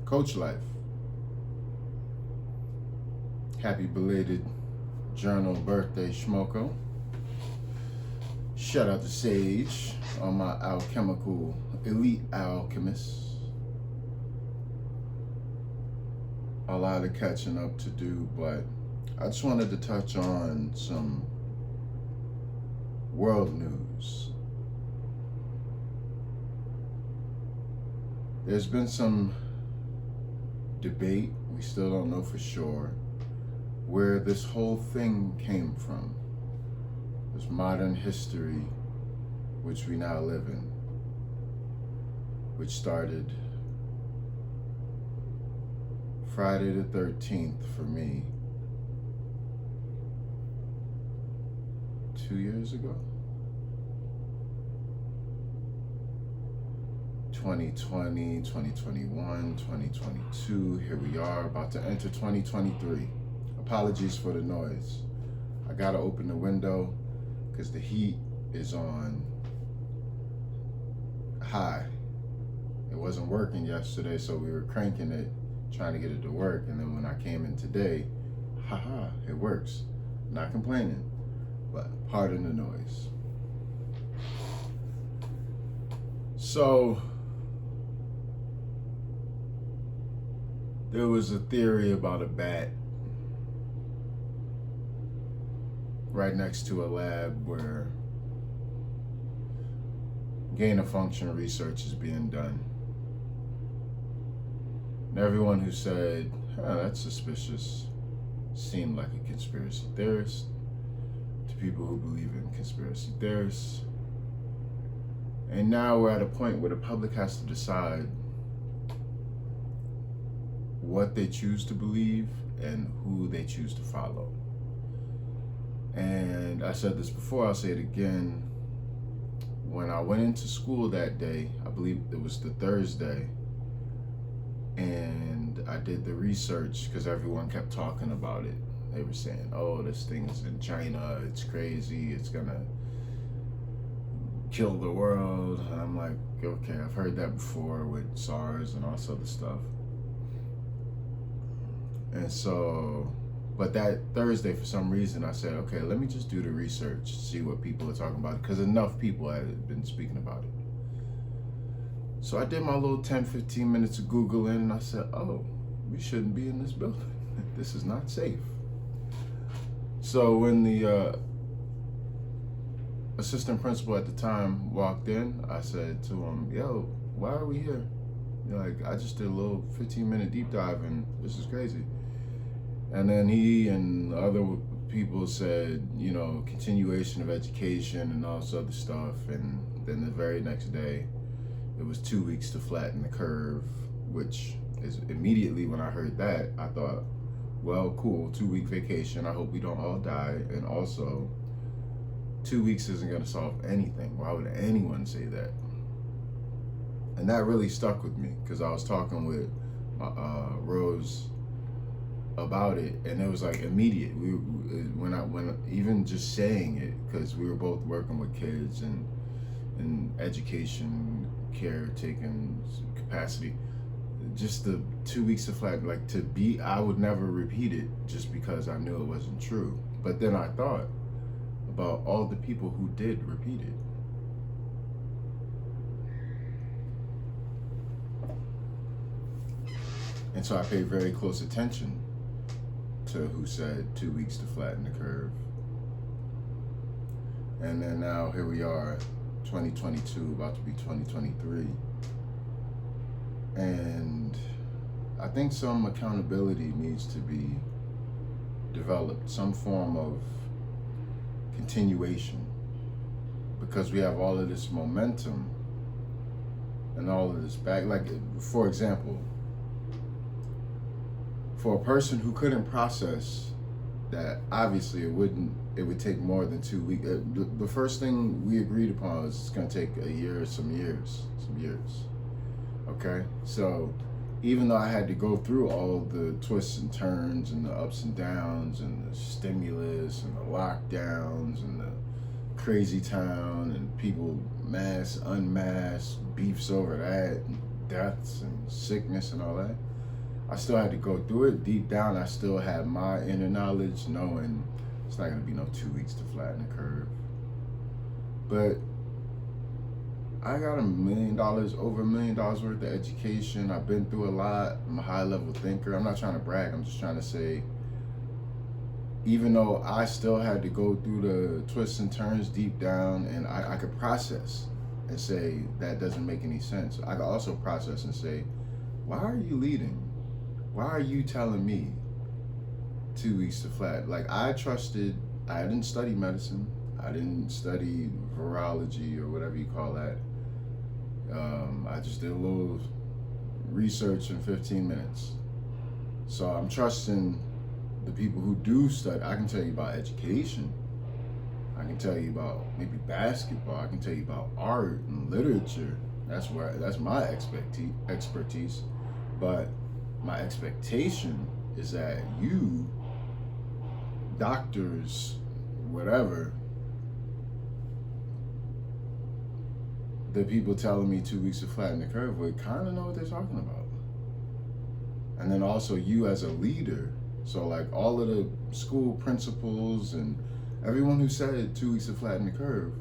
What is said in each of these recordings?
Coachlife. Happy belated journal birthday, Schmoko. Shout out to Sage on my alchemical elite alchemist. A lot of catching up to do, but I just wanted to touch on some world news. There's been some debate, we still don't know for sure, where this whole thing came from. This modern history, which we now live in, which started Friday the 13th for me, 2 years ago. 2020, 2021, 2022, here we are, about to enter 2023. Apologies for the noise. I gotta open the window because the heat is on high. It wasn't working yesterday, so we were cranking it, trying to get it to work, and then when I came in today, haha, it works. Not complaining, but pardon the noise. So, there was a theory about a bat right next to a lab where gain-of-function research is being done. And everyone who said, oh, that's suspicious, seemed like a conspiracy theorist to people who believe in conspiracy theorists. And now we're at a point where the public has to decide what they choose to believe and who they choose to follow. And I said this before, I'll say it again. When I went into school that day, I believe it was the Thursday, and I did the research because everyone kept talking about it. They were saying, oh, this thing's in China, it's crazy, it's gonna kill the world. And I'm like, okay, I've heard that before with SARS and all this other stuff. And so, but that Thursday, for some reason, I said, okay, let me just do the research, see what people are talking about, because enough people had been speaking about it. So I did my little 10, 15 minutes of Googling, and I said, oh, we shouldn't be in this building. This is not safe. So when the assistant principal at the time walked in, I said to him, yo, why are we here? Like, I just did a little 15-minute deep dive, and this is crazy. And then he and other people said, you know, continuation of education and all this other stuff. And then the very next day, it was 2 weeks to flatten the curve, which is immediately when I heard that, I thought, well, cool, 2-week vacation. I hope we don't all die. And also, 2 weeks isn't going to solve anything. Why would anyone say that? And that really stuck with me because I was talking with Rose about it, and it was like immediate. When even just saying it, because we were both working with kids and in education, caretaking capacity, just the 2 weeks of flat, like I would never repeat it just because I knew it wasn't true. But then I thought about all the people who did repeat it. And so I paid very close attention to who said 2 weeks to flatten the curve. And then now here we are, 2022, about to be 2023. And I think some accountability needs to be developed, some form of continuation, because we have all of this momentum and all of this back. Like, for example, for a person who couldn't process that, obviously it would take more than 2 weeks. The first thing we agreed upon was it's gonna take a year, some years. Okay, so even though I had to go through all the twists and turns and the ups and downs and the stimulus and the lockdowns and the crazy town and people mass, unmasked, beefs over that, and deaths and sickness and all that. I still had to go through it. Deep down, I still had my inner knowledge, knowing it's not gonna be no 2 weeks to flatten the curve. But I got $1 million, over $1 million worth of education. I've been through a lot. I'm a high level thinker. I'm not trying to brag. I'm just trying to say, even though I still had to go through the twists and turns deep down, and I could process and say, that doesn't make any sense. I could also process and say, why are you leading? Why are you telling me 2 weeks to flat? Like, I didn't study medicine. I didn't study virology or whatever you call that. I just did a little research in 15 minutes. So I'm trusting the people who do study. I can tell you about education. I can tell you about maybe basketball. I can tell you about art and literature. That's my expertise. But my expectation is that you, doctors, whatever, the people telling me 2 weeks to flatten the curve would kind of know what they're talking about. And then also you as a leader, so like all of the school principals and everyone who said 2 weeks to flatten the curve,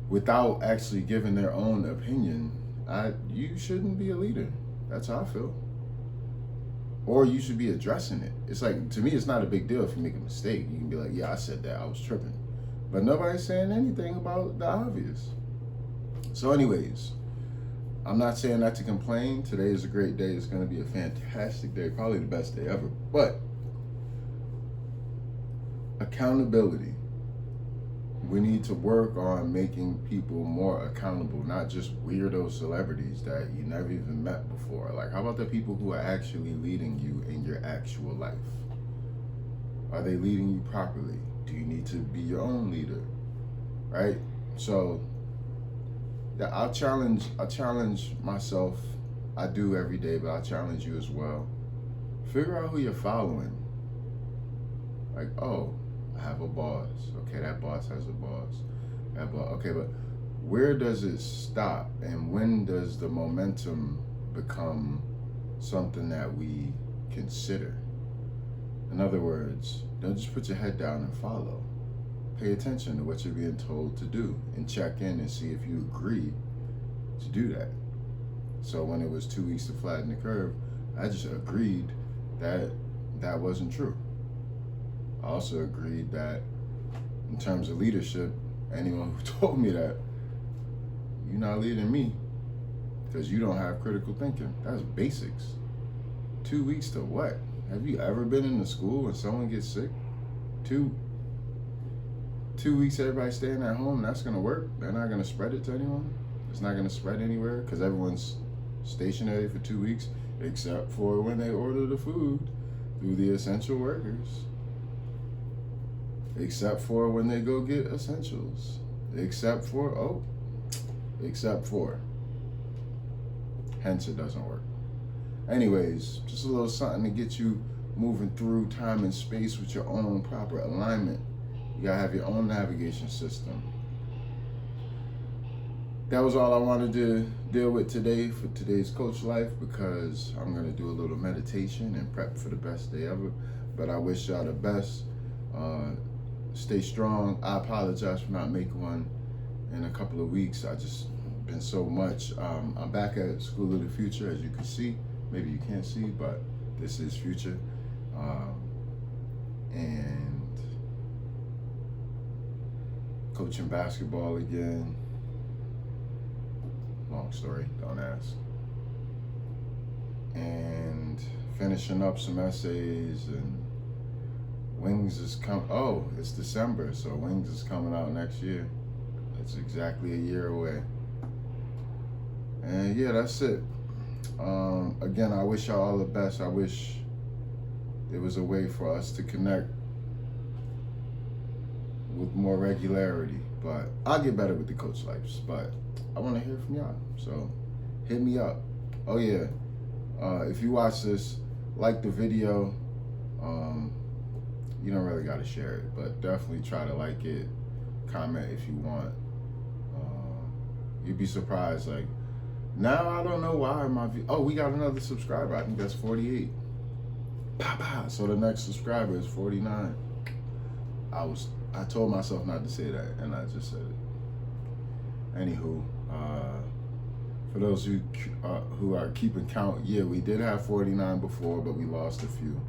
without actually giving their own opinion, you shouldn't be a leader. That's how I feel. Or you should be addressing it. It's like, to me, it's not a big deal if you make a mistake. You can be like, yeah, I said that, I was tripping. But nobody's saying anything about the obvious. So anyways, I'm not saying that to complain. Today is a great day. It's going to be a fantastic day, probably the best day ever. But accountability. We need to work on making people more accountable, not just weirdo celebrities that you never even met before. Like, how about the people who are actually leading you in your actual life? Are they leading you properly? Do you need to be your own leader? Right? So yeah, I challenge myself. I do every day, but I challenge you as well. Figure out who you're following. Like, oh, I have a boss. Okay, that boss has a boss. Okay, but where does it stop? And when does the momentum become something that we consider? In other words, don't just put your head down and follow. Pay attention to what you're being told to do and check in and see if you agree to do that. So when it was 2 weeks to flatten the curve, I just agreed that that wasn't true. I also agreed that in terms of leadership, anyone who told me that, you're not leading me because you don't have critical thinking. That's basics. 2 weeks to what? Have you ever been in a school when someone gets sick? 2 weeks everybody staying at home, that's gonna work? They're not gonna spread it to anyone? It's not gonna spread anywhere because everyone's stationary for 2 weeks, except for when they order the food through the essential workers. Except for when they go get essentials. Except for. Hence it doesn't work. Anyways, just a little something to get you moving through time and space with your own proper alignment. You gotta have your own navigation system. That was all I wanted to deal with today for today's Coach Life, because I'm gonna do a little meditation and prep for the best day ever. But I wish y'all the best. Stay strong. I apologize for not making one in a couple of weeks. I just been so much. I'm back at School of the Future, as you can see. Maybe you can't see, but this is future. And coaching basketball again. Long story, don't ask. And finishing up some essays, and Wings is it's December, so Wings is coming out next year. It's exactly a year away. And yeah, that's it. Again, I wish y'all all the best. I wish there was a way for us to connect with more regularity, but I'll get better with the Coach Lives. But I want to hear from y'all, so hit me up. Oh yeah, if you watch this, like the video. You don't really got to share it, but definitely try to like it. comment if you want. You'd be surprised. Like, now I don't know why oh, we got another subscriber. I think that's 48. So the next subscriber is 49. I told myself not to say that, and I just said it. Anywho, for those who are keeping count, yeah, we did have 49 before, but we lost a few.